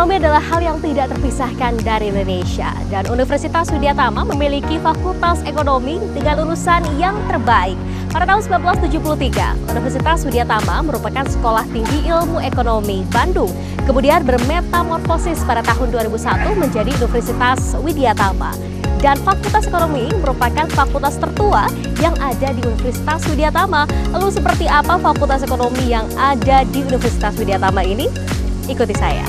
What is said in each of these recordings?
Ekonomi adalah hal yang tidak terpisahkan dari Indonesia, dan Universitas Widyatama memiliki Fakultas Ekonomi dengan lulusan yang terbaik. Pada tahun 1973, Universitas Widyatama merupakan sekolah tinggi ilmu ekonomi Bandung, kemudian bermetamorfosis pada tahun 2001 menjadi Universitas Widyatama. Dan Fakultas Ekonomi merupakan fakultas tertua yang ada di Universitas Widyatama. Lalu seperti apa Fakultas Ekonomi yang ada di Universitas Widyatama ini? Ikuti saya.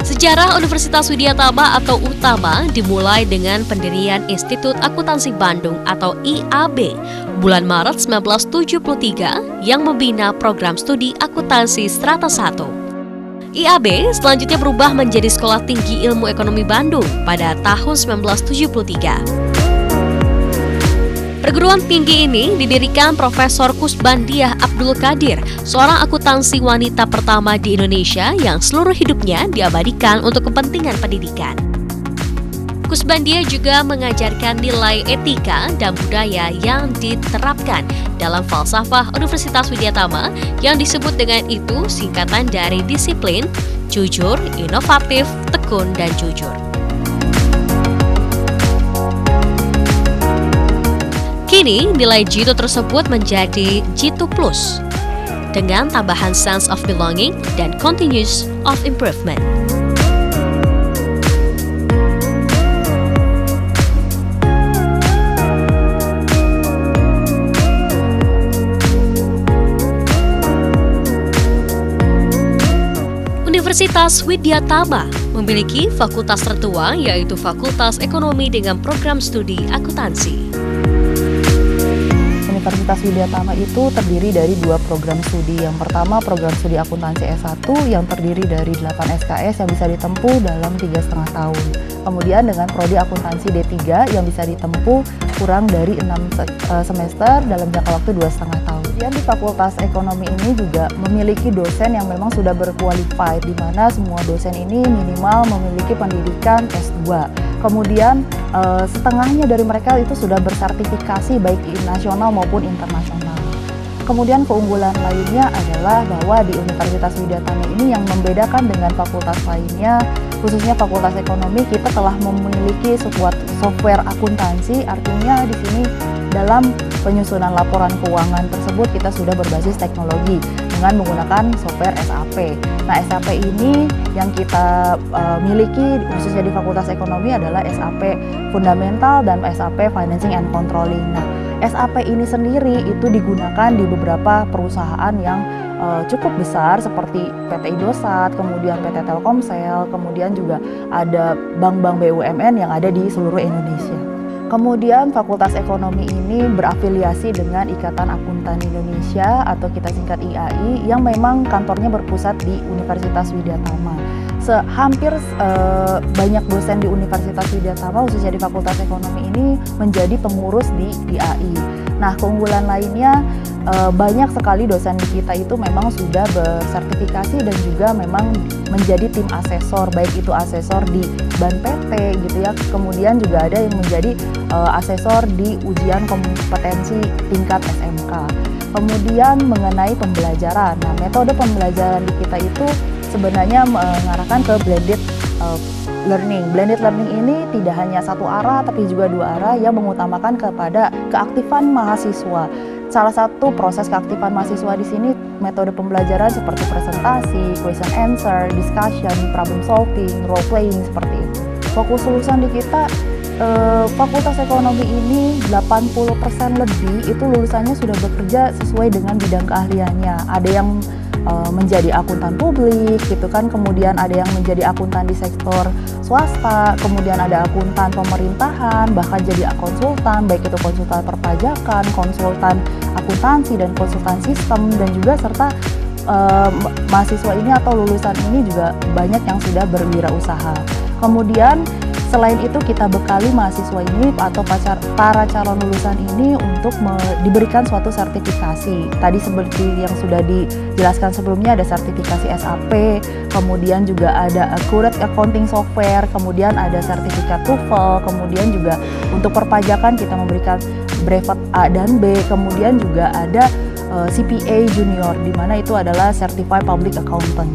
Sejarah Universitas Widyatama atau UTAMA dimulai dengan pendirian Institut Akuntansi Bandung atau IAB bulan Maret 1973 yang membina program studi akuntansi Strata 1. IAB selanjutnya berubah menjadi Sekolah Tinggi Ilmu Ekonomi Bandung pada tahun 1973. Perguruan tinggi ini didirikan Profesor Kusbandiah Abdul Qadir, seorang akuntansi wanita pertama di Indonesia yang seluruh hidupnya diabadikan untuk kepentingan pendidikan. Kusbandiah juga mengajarkan nilai etika dan budaya yang diterapkan dalam falsafah Universitas Widyatama yang disebut dengan itu singkatan dari disiplin, jujur, inovatif, tekun, dan jujur. Kini, nilai Jitu tersebut menjadi Jitu Plus dengan tambahan sense of belonging dan continuous of improvement. Universitas Widyatama memiliki fakultas tertua yaitu Fakultas Ekonomi dengan program studi akuntansi. Universitas Widyatama itu terdiri dari dua program studi. Yang pertama program studi akuntansi S1 yang terdiri dari 8 SKS yang bisa ditempuh dalam 3,5 tahun. Kemudian dengan prodi akuntansi D3 yang bisa ditempuh kurang dari 6 semester dalam jangka waktu 2,5 tahun. Kemudian di Fakultas Ekonomi ini juga memiliki dosen yang memang sudah berqualified, di mana semua dosen ini minimal memiliki pendidikan S2. Kemudian setengahnya dari mereka itu sudah bersertifikasi baik nasional maupun internasional. Kemudian keunggulan lainnya adalah bahwa di Universitas Widyatama ini yang membedakan dengan fakultas lainnya, khususnya Fakultas Ekonomi, kita telah memiliki sebuah software akuntansi. Artinya di sini dalam penyusunan laporan keuangan tersebut kita sudah berbasis teknologi dengan menggunakan software SAP. Nah, SAP ini yang kita miliki khususnya di Fakultas Ekonomi adalah SAP Fundamental dan SAP Financing and Controlling. Nah, SAP ini sendiri itu digunakan di beberapa perusahaan yang cukup besar seperti PT Indosat, kemudian PT Telkomsel, kemudian juga ada bank-bank BUMN yang ada di seluruh Indonesia. Kemudian Fakultas Ekonomi ini berafiliasi dengan Ikatan Akuntan Indonesia atau kita singkat IAI yang memang kantornya berpusat di Universitas Widyatama. Hampir banyak dosen di Universitas Widyatama khususnya di Fakultas Ekonomi ini menjadi pengurus di IAI. Nah, keunggulan lainnya banyak sekali dosen di kita itu memang sudah bersertifikasi dan juga memang menjadi tim asesor, baik itu asesor di BAN PT gitu ya, kemudian juga ada yang menjadi asesor di ujian kompetensi tingkat SMK. Kemudian mengenai pembelajaran, nah metode pembelajaran di kita itu sebenarnya mengarahkan ke blended learning. Blended learning ini tidak hanya satu arah tapi juga dua arah yang mengutamakan kepada keaktifan mahasiswa. Salah satu proses keaktifan mahasiswa di sini metode pembelajaran seperti presentasi, question answer, discussion, problem solving, role playing seperti itu. Fokus lulusan di kita Fakultas Ekonomi ini 80% lebih itu lulusannya sudah bekerja sesuai dengan bidang keahliannya. Ada yang menjadi akuntan publik gitu kan, kemudian ada yang menjadi akuntan di sektor swasta, kemudian ada akuntan pemerintahan, bahkan jadi konsultan, baik itu konsultan perpajakan, konsultan akuntansi dan konsultan sistem, dan juga serta mahasiswa ini atau lulusan ini juga banyak yang sudah berwirausaha. Kemudian selain itu kita bekali mahasiswa ini atau para calon lulusan ini untuk diberikan suatu sertifikasi. Tadi seperti yang sudah dijelaskan sebelumnya ada sertifikasi SAP, kemudian juga ada Accurate Accounting Software, kemudian ada sertifikat TOEFL, kemudian juga untuk perpajakan kita memberikan brevet A dan B, kemudian juga ada CPA Junior, di mana itu adalah Certified Public Accountant.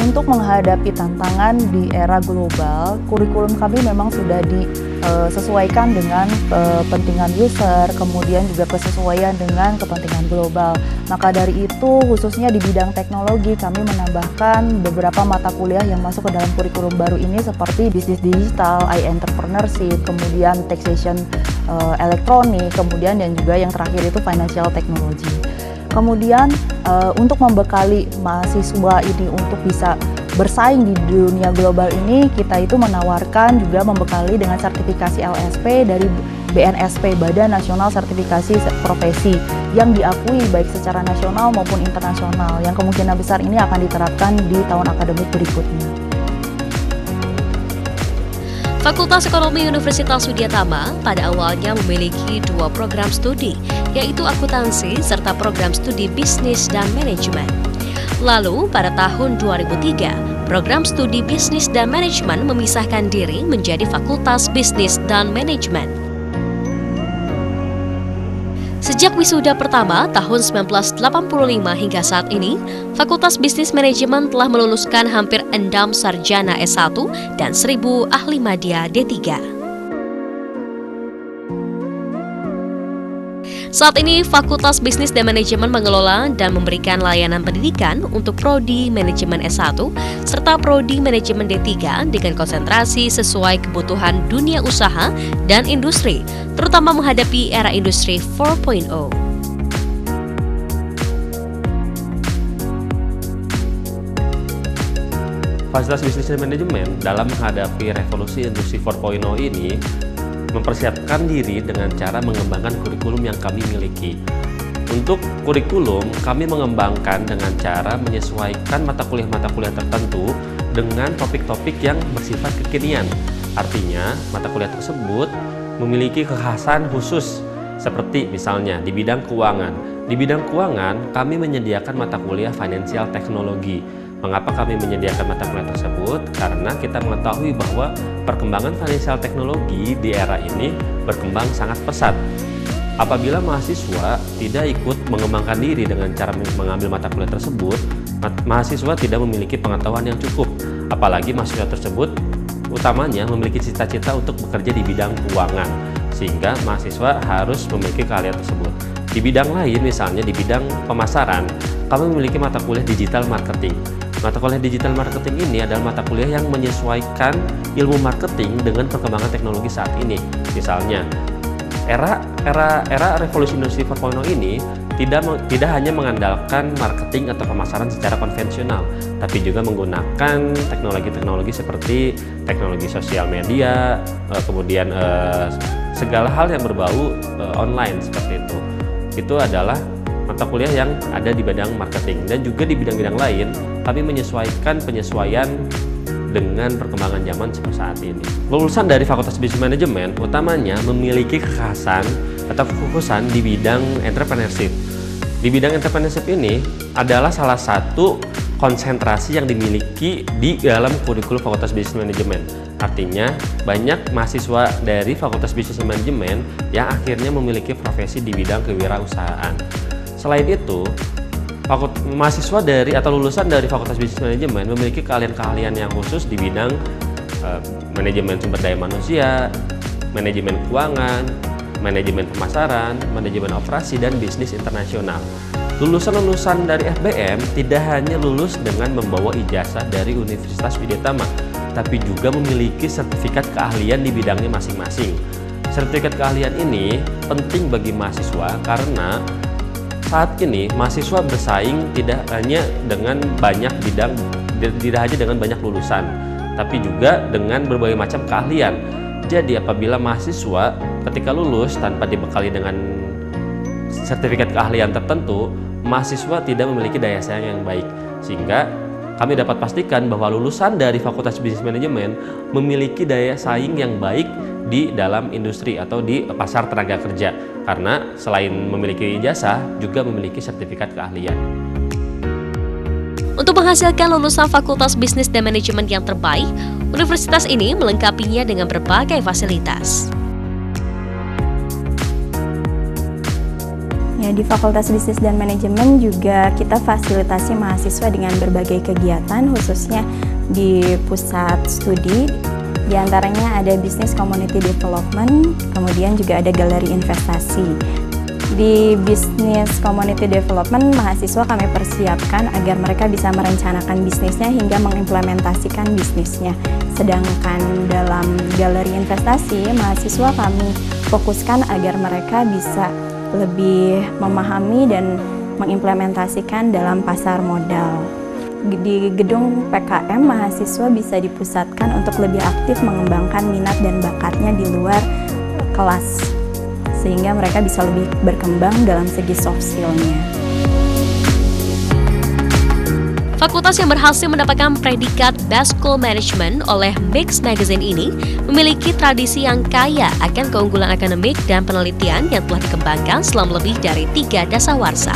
Untuk menghadapi tantangan di era global, kurikulum kami memang sudah disesuaikan dengan kepentingan user, kemudian juga kesesuaian dengan kepentingan global. Maka dari itu, khususnya di bidang teknologi, kami menambahkan beberapa mata kuliah yang masuk ke dalam kurikulum baru ini seperti bisnis digital, entrepreneurship, kemudian taxation elektronik, kemudian dan juga yang terakhir itu financial technology. Kemudian untuk membekali mahasiswa ini untuk bisa bersaing di dunia global ini, kita itu menawarkan juga membekali dengan sertifikasi LSP dari BNSP, Badan Nasional Sertifikasi Profesi, yang diakui baik secara nasional maupun internasional, yang kemungkinan besar ini akan diterapkan di tahun akademik berikutnya. Fakultas Ekonomi Universitas Widyatama pada awalnya memiliki 2 program studi, yaitu akuntansi serta program studi bisnis dan manajemen. Lalu, pada tahun 2003, program studi bisnis dan manajemen memisahkan diri menjadi Fakultas Bisnis dan Manajemen. Sejak wisuda pertama tahun 1985 hingga saat ini, Fakultas Bisnis Manajemen telah meluluskan hampir 6 sarjana S1 dan 1.000 ahli madya D3. Saat ini, Fakultas Bisnis dan Manajemen mengelola dan memberikan layanan pendidikan untuk Prodi Manajemen S1 serta Prodi Manajemen D3 dengan konsentrasi sesuai kebutuhan dunia usaha dan industri, terutama menghadapi era industri 4.0. Fasilitas Bisnis dan Manajemen dalam menghadapi revolusi industri 4.0 ini mempersiapkan diri dengan cara mengembangkan kurikulum yang kami miliki. Untuk kurikulum, kami mengembangkan dengan cara menyesuaikan mata kuliah tertentu dengan topik-topik yang bersifat kekinian. Artinya, mata kuliah tersebut memiliki kekhasan khusus, seperti misalnya di bidang keuangan. Di bidang keuangan, kami menyediakan mata kuliah Financial Technology. Mengapa kami menyediakan mata kuliah tersebut? Karena kita mengetahui bahwa perkembangan financial teknologi di era ini berkembang sangat pesat. Apabila mahasiswa tidak ikut mengembangkan diri dengan cara mengambil mata kuliah tersebut, mahasiswa tidak memiliki pengetahuan yang cukup. Apalagi mahasiswa tersebut utamanya memiliki cita-cita untuk bekerja di bidang keuangan, sehingga mahasiswa harus memiliki keahlian tersebut. Di bidang lain, misalnya di bidang pemasaran, kami memiliki mata kuliah digital marketing. Mata kuliah digital marketing ini adalah mata kuliah yang menyesuaikan ilmu marketing dengan perkembangan teknologi saat ini. Misalnya, era revolusi industri 4.0 ini tidak hanya mengandalkan marketing atau pemasaran secara konvensional, tapi juga menggunakan teknologi-teknologi seperti teknologi sosial media, kemudian segala hal yang berbau online seperti itu. Itu adalah mata kuliah yang ada di bidang marketing, dan juga di bidang-bidang lain kami menyesuaikan penyesuaian dengan perkembangan zaman seperti saat ini. Lulusan dari Fakultas Bisnis Manajemen utamanya memiliki kekhasan atau kekhususan di bidang entrepreneurship. Di bidang entrepreneurship ini adalah salah satu konsentrasi yang dimiliki di dalam kurikulum Fakultas Bisnis Manajemen. Artinya, banyak mahasiswa dari Fakultas Bisnis Manajemen yang akhirnya memiliki profesi di bidang kewirausahaan. Selain itu, mahasiswa dari atau lulusan dari Fakultas Bisnis Manajemen memiliki keahlian-keahlian yang khusus di bidang manajemen sumber daya manusia, manajemen keuangan, manajemen pemasaran, manajemen operasi, dan bisnis internasional. Lulusan-lulusan dari FBM tidak hanya lulus dengan membawa ijazah dari Universitas Widyatama, tapi juga memiliki sertifikat keahlian di bidangnya masing-masing. Sertifikat keahlian ini penting bagi mahasiswa karena saat ini mahasiswa bersaing tidak hanya dengan banyak bidang, tidak hanya dengan banyak lulusan, tapi juga dengan berbagai macam keahlian. Jadi apabila mahasiswa ketika lulus tanpa dibekali dengan sertifikat keahlian tertentu, mahasiswa tidak memiliki daya saing yang baik. Sehingga kami dapat pastikan bahwa lulusan dari Fakultas Bisnis Manajemen memiliki daya saing yang baik di dalam industri atau di pasar tenaga kerja, karena selain memiliki ijazah juga memiliki sertifikat keahlian. Untuk menghasilkan lulusan Fakultas Bisnis dan Manajemen yang terbaik, universitas ini melengkapinya dengan berbagai fasilitas. Ya, di Fakultas Bisnis dan Manajemen juga kita fasilitasi mahasiswa dengan berbagai kegiatan, khususnya di pusat studi. Di antaranya ada Business Community Development, kemudian juga ada galeri investasi. Di Business Community Development, mahasiswa kami persiapkan agar mereka bisa merencanakan bisnisnya hingga mengimplementasikan bisnisnya. Sedangkan dalam galeri investasi, mahasiswa kami fokuskan agar mereka bisa lebih memahami dan mengimplementasikan dalam pasar modal. Di gedung PKM, mahasiswa bisa dipusatkan untuk lebih aktif mengembangkan minat dan bakatnya di luar kelas, sehingga mereka bisa lebih berkembang dalam segi soft skill-nya. Fakultas yang berhasil mendapatkan predikat Best School Management oleh Mix Magazine ini memiliki tradisi yang kaya akan keunggulan akademik dan penelitian yang telah dikembangkan selama lebih dari 3 dasawarsa.